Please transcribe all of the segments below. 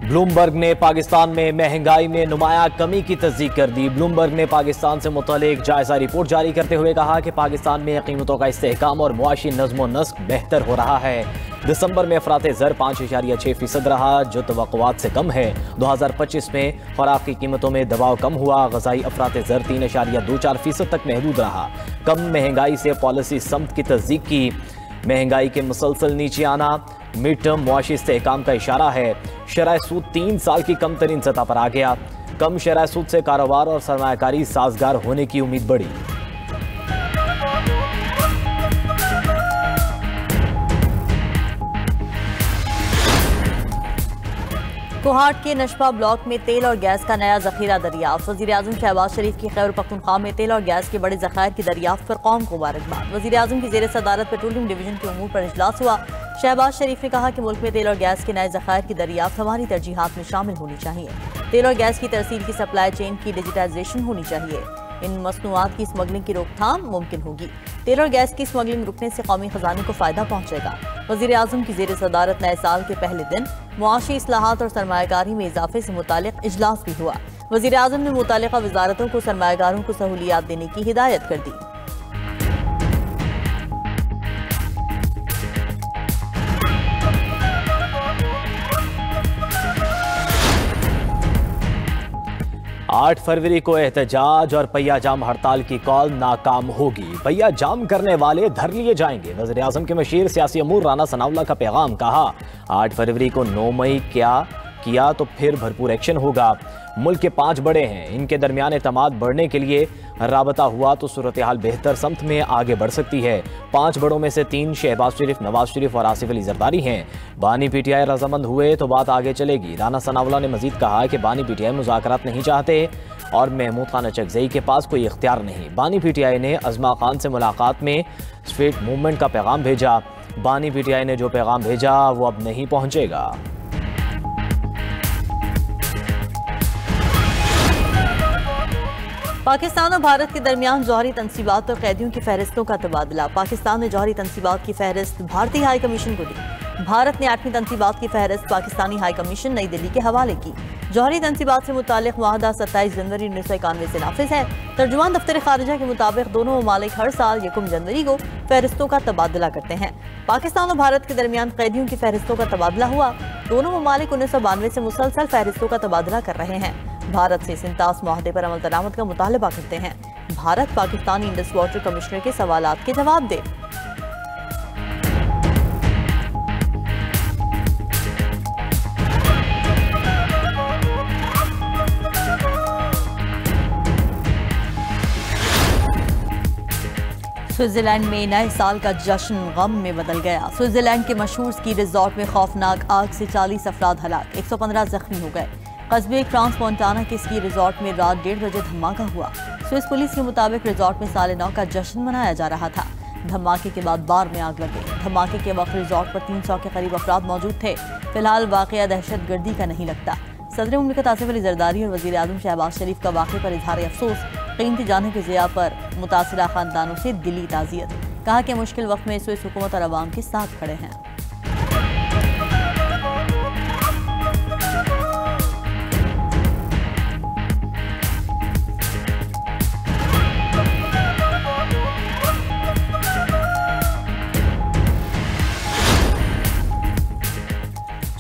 Bloomberg ने पाकिस्तान में महंगाई में नुमाया कमी की तस्दीक कर दी। ब्लूमबर्ग ने पाकिस्तान से मुतल्लिक जायजा रिपोर्ट जारी करते हुए कहा कि पाकिस्तान में कीमतों का इस्तेहकाम और मुआशी नज़्म व नस्क बेहतर हो रहा है। दिसंबर में अफराते ज़र 5.6% रहा, जो तवक्कुआत से कम है। 2025 में खुराक की कीमतों में दबाव कम हुआ। ग़ज़ाई अफराते ज़र 3.24% तक महदूद रहा। कम महंगाई से पॉलिसी समत की तस्दीक की। महंगाई के मुसलसल नीचे आना मिड टर्म मुआशी इस्तेहकाम का इशारा है। शरह सूद 3 साल की कम तरीन सतह पर आ गया। कम शरह सूद से कारोबार और सरमायाकारी साजगार होने की उम्मीद बढ़ी। कोहाट के नशपा ब्लॉक में तेल और गैस का नया जखीरा दरियाफ्त। वज़ीर-ए-आज़म शहबाज शरीफ की खैबर पख्तूनख्वा में तेल और गैस के बड़े ज़खायर की दरियाफ्त पर कौम को मुबारकबाद। वज़ीर-ए-आज़म की ज़ेर सदारत पेट्रोलियम डिवीजन के उमूर पर इजलास हुआ। शहबाज शरीफ ने कहा कि मुल्क में तेल और गैस के नए ज़खायर की दरियाफ्त हमारी तरजीहात में शामिल होनी चाहिए। तेल और गैस की तरसील की सप्लाई चेन की डिजिटाइजेशन होनी चाहिए। इन मसनूआत की स्मगलिंग की रोकथाम मुमकिन होगी। तेल और गैस की स्मगलिंग रुकने से कौमी खजाने को फायदा पहुंचेगा। वज़ीर-ए-आज़म की ज़ेर सदारत नए साल के पहले दिन मुआशी इस्लाहात और सरमायाकारी में इजाफे से मुतालिक इजलास भी हुआ। वज़ीर-ए-आज़म ने मुतालिका वज़ारतों को सरमायाकारों को सहूलियात देने की हिदायत कर दी। आठ फरवरी को एहतजाज और पहिया जाम हड़ताल की कॉल नाकाम होगी। पहिया जाम करने वाले धर लिए जाएंगे। वज़ीर आज़म के मशीर सियासी अमूर राना सनाउल्लाह का पैगाम। कहा 8 फरवरी को 9 मई किया तो फिर भरपूर एक्शन होगा। मुल्क के 5 बड़े हैं, इनके दरमियान एतमाद बढ़ने के लिए राबता हुआ तो सूरत हाल बेहतर समत में आगे बढ़ सकती है। 5 बड़ों में से 3 शहबाज शरीफ, नवाज शरीफ और आसिफ अली जरदारी हैं। बानी पीटीआई रजामंद हुए तो बात आगे चलेगी। राना सनाउल्लाह ने मजीद कहा कि बानी पीटीआई मुज़ाकरात नहीं चाहते और महमूद खान अचकज़ई के पास कोई इख्तियार नहीं। बानी पीटीआई ने अज़मा खान से मुलाकात में स्ट्रीट मूवमेंट का पैगाम भेजा। बानी पीटीआई ने जो पैगाम भेजा वो अब नहीं पहुंचेगा। पाकिस्तान और भारत के दरमियान जौहरी तनसीबात और कैदियों की फहरिस्तों का तबादला। पाकिस्तान ने जौहरी तनसीबात की फहरिस्त भारतीय हाई कमीशन को दी। भारत ने 8वीं तनसीबात की फहरिस्त पाकिस्तानी हाई कमीशन नई दिल्ली के हवाले की। जौहरी तनसीबात से मुतालिक मुआहदा 27 जनवरी 1991 से नाफिज है। तर्जुमान दफ्तर खारिजा के मुताबिक दोनों ममालिक हर साल 1 जनवरी को फहरिस्तों का तबादला करते हैं। पाकिस्तान और भारत के दरमियान कैदियों की फहरिस्तों का तबादला हुआ। दोनों ममालिक 1992 से मुसलसल फहरिस्तों का तबादला कर रहे हैं। भारत से सिंतास मुआहदे पर अमल दरामद का मुतालबा करते हैं। Bharat Pakistani Indus water commissioner के सवालात के जवाब दे। स्विट्जरलैंड में नए साल का जश्न गम में बदल गया। स्विट्जरलैंड के मशहूर स्की रिजॉर्ट में खौफनाक आग से 40 अफराद हलाक, 115 जख्मी हो गए। कस्बे फ्रांस मोन्टाना के स्की रिजॉर्ट में रात 1:30 बजे धमाका हुआ। स्विस पुलिस के मुताबिक रिजॉर्ट में साल नौ का जश्न मनाया जा रहा था। धमाके के बाद बार में आग लग गई। धमाके के वक्त रिजॉर्ट पर 300 के करीब अफराद मौजूद थे। फिलहाल वाकया दहशत गर्दी का नहीं लगता। सदर मुमलिकत आसिफ अली जरदारी और वज़ीर आज़म शहबाज शरीफ का वाक़े पर इजहार अफसोस। कीमती जाने की ज़िया पर मुतासिरा खानदानों से दिली ताज़ियत। कहा कि मुश्किल वक्त में स्विस हुकूमत और अवाम के साथ खड़े हैं।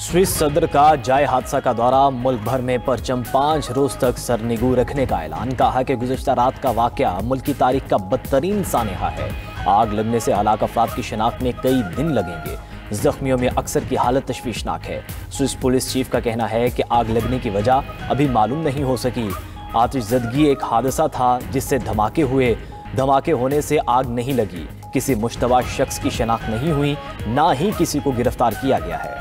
स्विस सदर का जाय हादसा का दौरा, मुल्क भर में परचम 5 रोज तक सरनिगू रखने का ऐलान। कहा कि गुज़श्ता रात का वाक़या मुल्क की तारीख का बदतरीन सानेहा है। आग लगने से हलाक अफराद की शनाख्त में कई दिन लगेंगे। जख्मियों में अक्सर की हालत तशवीशनाक है। स्विस पुलिस चीफ का कहना है कि आग लगने की वजह अभी मालूम नहीं हो सकी। आतिशज़दगी एक हादसा था जिससे धमाके हुए। धमाके होने से आग नहीं लगी। किसी मुश्तबा शख्स की शनाख्त नहीं हुई, ना ही किसी को गिरफ्तार किया गया है।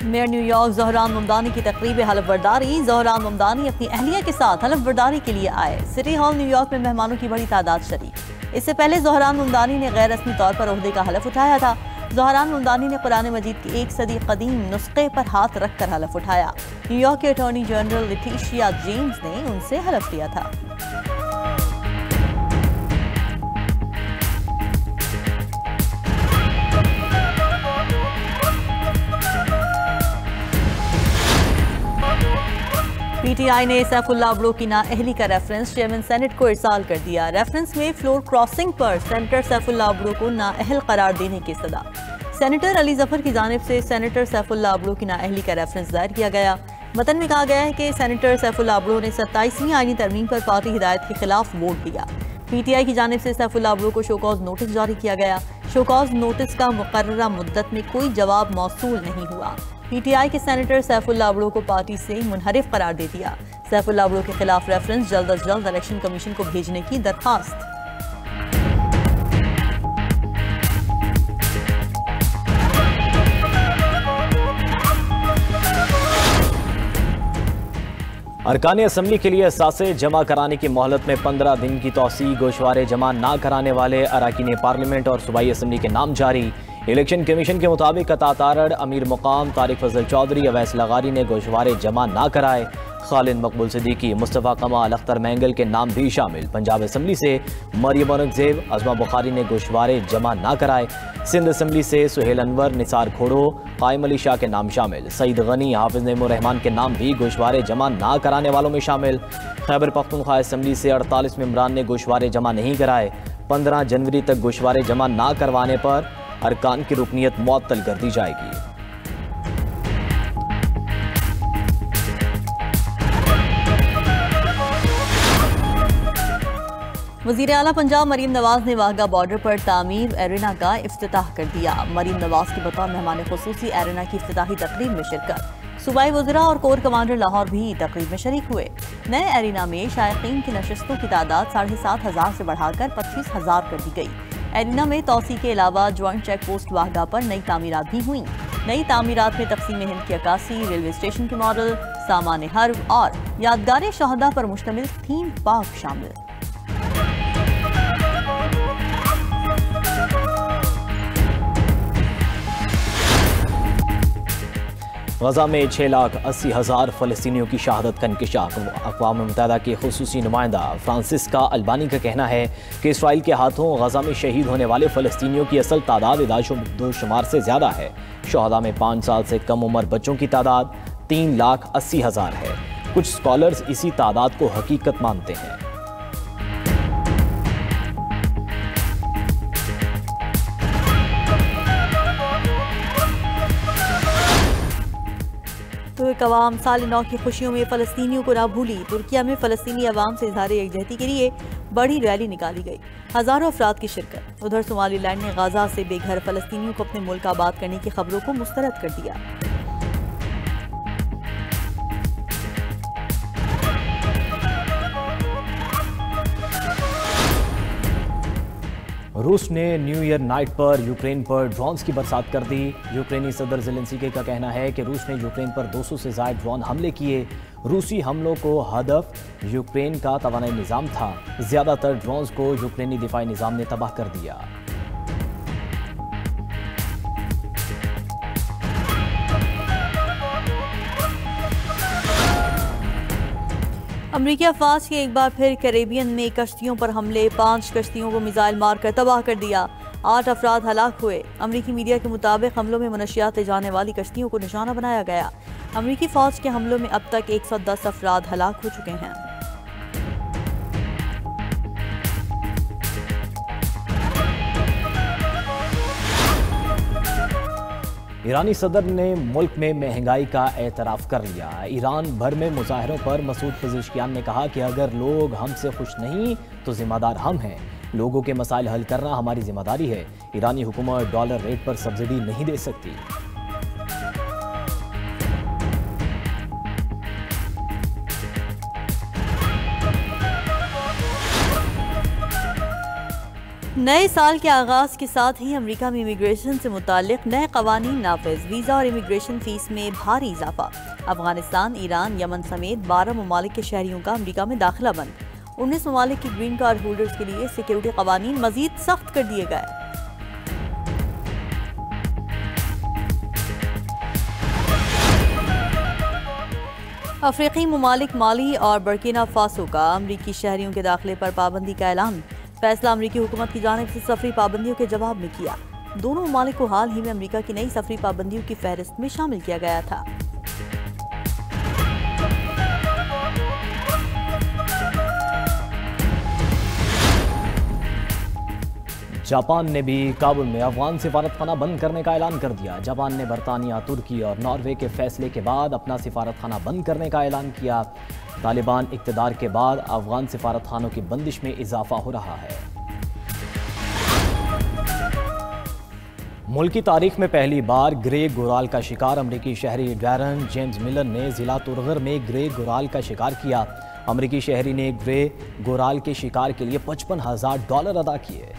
मेयर न्यूयॉर्क ज़ोहरान ममदानी की तकरीब हलफ बर्दारी। ज़ोहरान ममदानी अपनी अहलिया के साथ हलफ बर्दारी के लिए आए। सिटी हॉल न्यूयॉर्क में मेहमानों की बड़ी तादाद शरीक। इससे पहले ज़ोहरान ममदानी ने गैर रस्मी तौर पर ओहदे का हलफ उठाया था। ज़ोहरान ममदानी ने कुरान मजीद के 1 सदी कदीम नुस्खे पर हाथ रखकर हलफ उठाया। न्यूयॉर्क के अटॉर्नी जनरल लेटिशिया जेम्स ने उनसे हलफ लिया था। PTI ने सैफुल्लाह अबड़ो की नाअहली का रेफरेंस चेयरमैन सेनेट को इरसाल कर दिया। रेफरेंस में फ्लोर क्रॉसिंग पर सेनेटर सैफुल्लाह अबड़ो को नाअहल करार देने की सदा। सेनेटर अली जफर की जानिब से सेनेटर सैफुल्लाह अबड़ो की नाअहली का रेफरेंस दायर किया गया। मतन में कहा गया है कि सेनेटर सैफुल्लाह अबड़ो ने 27वीं आईनी तरमीम पर पार्टी हिदायत के खिलाफ वोट दिया। PTI की जानिब से सैफुल्लाह अबड़ो को शोकॉज नोटिस जारी किया गया। शोकॉज नोटिस का मुकर्ररा मुद्दत में कोई जवाब मौसूल नहीं हुआ। PTI के सेनेटर सैफुल्लाह अबड़ो को पार्टी से मुनहरिफ करार दे दिया। सैफुल्लाह अबड़ो के खिलाफ रेफरेंस जल्द अज जल्द इलेक्शन कमीशन को भेजने की दरखास्त। अरकान असम्बली के लिए असासे जमा कराने की मोहलत में 15 दिन की तौसी। गोशवारे जमा ना कराने वाले अरकान पार्लियामेंट और सूबाई असम्बली के नाम जारी। इलेक्शन कमीशन के मुताबिक अता तारड़, अमीर मुकाम, तारिक फजल चौधरी, अवैस लगारी ने गोशवारे जमा ना कराए। खालिद मकबूल सिद्दीकी, मुस्तफ़ा कमाल, अख्तर मैंगल के नाम भी शामिल। पंजाब असम्बली से मरियम औरंगजेब, अज़मा बुखारी ने गोशवारे जमा ना कराए। सिंध असम्बली से सुहेल अनवर, निसार खोड़ो, कायम अली शाह के नाम शामिल। सईद गनी, हाफिज नईमुर रहमान के नाम भी गोशवारे जमा ना कराने वालों में शामिल। खैबर पख्तूनख्वा असम्बली से 48 मेंबरान ने गोशवारे जमा नहीं कराए। 15 जनवरी तक गोशवारे जमा ना करवाने पर अरकान की रुकनीत मुअत्तल कर दी जाएगी। वज़ीर आला पंजाब मरीम नवाज ने वाघा बॉर्डर पर तामीर एरेना का इफ्तिताह कर दिया। मरीम नवाज की बतौर मेहमान खुसूसी एरेना की इफ्तिताही तकरीब में शिरकत। सूबाई वज़रा और कोर कमांडर लाहौर भी तकरीब में शरीक हुए। नए एरेना में शायकीन की नशस्तों की तादाद 7,500 से बढ़ाकर 25,000 कर दी गई। एरेना में तौसी के अलावा ज्वाइंट चेक पोस्ट वाघा पर नई तामीरात भी हुई। नई तामीरात में तकसीम हिंद की अक्कासी, रेलवे स्टेशन के मॉडल, सामान हर्ब और यादगार शहदा पर मुश्तमिल थीम पार्क शामिल। गजा में 6,80,000 फ़लस्तीनियों की शहादत का इंकशाफ। अक़वाम मुत्तहिदा के खुसूसी नुमाइंदा फ्रांसिस्का अल्बानी का कहना है कि इसराइल के हाथों गजा में शहीद होने वाले फ़लस्तीनियों की असल तादाद इदाशुमार से ज़्यादा है। शहदा में 5 साल से कम उम्र बच्चों की तादाद 3,80,000 है। कुछ स्कॉलर्स इसी तादाद को हकीकत मानते हैं। कवाम साल नौ की खुशियों में फ़लस्तीनियों को ना भूली। तुर्किया में फ़लस्तीनी अवाम से इज़हार यकजहती के लिए बड़ी रैली निकाली गई। हज़ारों अफराद की शिरकत। उधर सोमालीलैंड ने गाजा से बेघर फ़लस्तीनियों को अपने मुल्क आबाद करने की खबरों को मुस्तरद कर दिया। रूस ने न्यू ईयर नाइट पर यूक्रेन पर ड्रोन्स की बरसात कर दी। यूक्रेनी सदर ज़ेलेंस्की का कहना है कि रूस ने यूक्रेन पर 200 से ज़ायद ड्रोन हमले किए। रूसी हमलों को हदफ यूक्रेन का तवानाई निज़ाम था। ज़्यादातर ड्रोन्स को यूक्रेनी दिफाई निज़ाम ने तबाह कर दिया। अमरीकी अफवाज के एक बार फिर कैरेबियन में कश्तियों पर हमले। 5 कश्तियों को मिसाइल मारकर तबाह कर दिया। 8 अफराद हलाक हुए। अमरीकी मीडिया के मुताबिक हमलों में मनशियात ले जाने वाली कश्तियों को निशाना बनाया गया। अमरीकी फौज के हमलों में अब तक 110 अफराद हलाक हो चुके हैं। ईरानी सदर ने मुल्क में महंगाई का एतराफ़ कर लिया। ईरान भर में मुजाहरों पर मसूद पज़ेश्कियान ने कहा कि अगर लोग हमसे खुश नहीं तो जिम्मेदार हम हैं। लोगों के मसाइल हल करना हमारी जिम्मेदारी है। ईरानी हुकूमत डॉलर रेट पर सब्सिडी नहीं दे सकती। नए साल के आगाज के साथ ही अमेरिका में इमिग्रेशन से मुताल्लिक नए कवानीन नाफिज। वीज़ा और इमिग्रेशन फीस में भारी इजाफा। अफगानिस्तान, ईरान, यमन समेत 12 ममालिक के शहरियों का अमेरिका में दाखिला बंद। 19 ममालिक की ग्रीन कार्ड होल्डर्स के लिए सिक्योरिटी कवानीन मजीद सख्त कर दिए गए। अफ्रीकी ममालिक माली और बर्किना फासो का अमरीकी शहरियों के दाखिले पर पाबंदी का ऐलान। फैसला अमरीकी हुकूमत की जानिब से सफरी पाबंदियों के जवाब में किया। दोनों ममालिक को हाल ही में अमरीका की नई सफरी पाबंदियों की फहरिस्त में शामिल किया गया था। जापान ने भी काबुल में अफगान सिफारतखाना बंद करने का ऐलान कर दिया। जापान ने बरतानिया, तुर्की और नॉर्वे के फैसले के बाद अपना सिफारतखाना बंद करने का ऐलान किया। तालिबान इक़्तिदार के बाद अफगान सिफारतखानों की बंदिश में इजाफा हो रहा है। मुल्क की तारीख में पहली बार ग्रे गोराल का शिकार अमरीकी शहरी डैरन जेम्स मिलर ने जिला तुरगर में ग्रे गोराल का शिकार किया। अमरीकी शहरी ने ग्रे गोराल के शिकार के लिए $55,000 अदा किए।